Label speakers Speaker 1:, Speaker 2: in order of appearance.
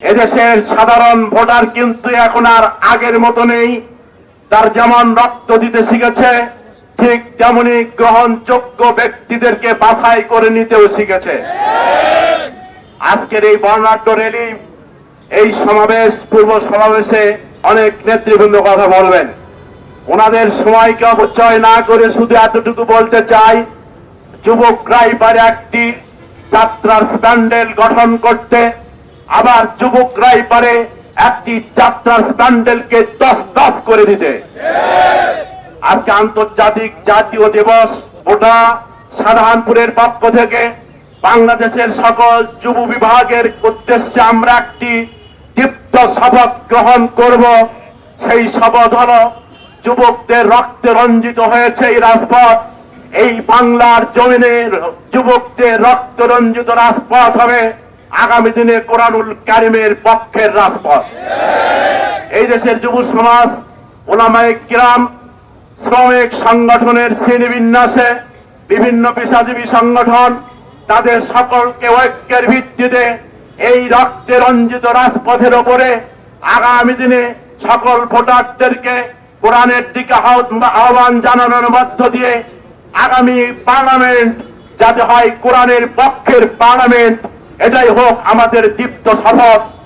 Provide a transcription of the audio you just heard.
Speaker 1: এদেশের সাধারণ ভোটার কিন্তু এখন আর আগের মতো নেই। তার যেমন রক্ত দিতে শিখেছে, ঠিক তেমনি গ্রহণযোগ্য ব্যক্তিদেরকে বাছাই করে নিতেও শিখেছে। আজকের এই বর্ণাঢ্য র্যালি, এই সমাবেশ, পূর্ব সমাবেশে অনেক নেতৃবৃন্দ কথা বলবেন। ওনাদের সময়কে অপচয় না করে শুধু এতটুকু বলতে চাই, যুবকরাই পারে একটি যাত্রার প্যান্ডেল গঠন করতে, আবার যুবকরাই পারে একটি যাত্রার প্যান্ডেলকে 10 করে দিতে। আজকে আন্তর্জাতিক জাতীয় দিবস ওটা শাহজাহানপুরের পক্ষ থেকে বাংলাদেশের সকল যুব বিভাগের উদ্দেশ্যে আমরা একটি দীপ্ত শপথ গ্রহণ করব। সেই শপথ হল, যুবকদের রক্তে রঞ্জিত হয়েছে এই রাজপথ। এই বাংলার জমিনের যুবকদের রক্ত রঞ্জিত রাজপথ হবে আগামী দিনে কোরআনুল কারিমের পক্ষের রাজপথ। এই দেশের যুব সমাজ, ওলামায়ে কিরাম, শ্রমিক সংগঠনের শ্রেণীবিন্যাসে বিভিন্ন পেশাজীবী সংগঠন, তাদের সকলকে ঐক্যের ভিত্তিতে এই রক্তে রঞ্জিত রাজপথের ওপরে আগামী দিনে সকল ভোটারদেরকে কোরআনের দিকে আহ্বান জানানোর মধ্য দিয়ে আগামী পার্লামেন্ট যাতে হয় কোরআনের পক্ষের পার্লামেন্ট, এটাই হোক আমাদের দীপ্ত শপথ।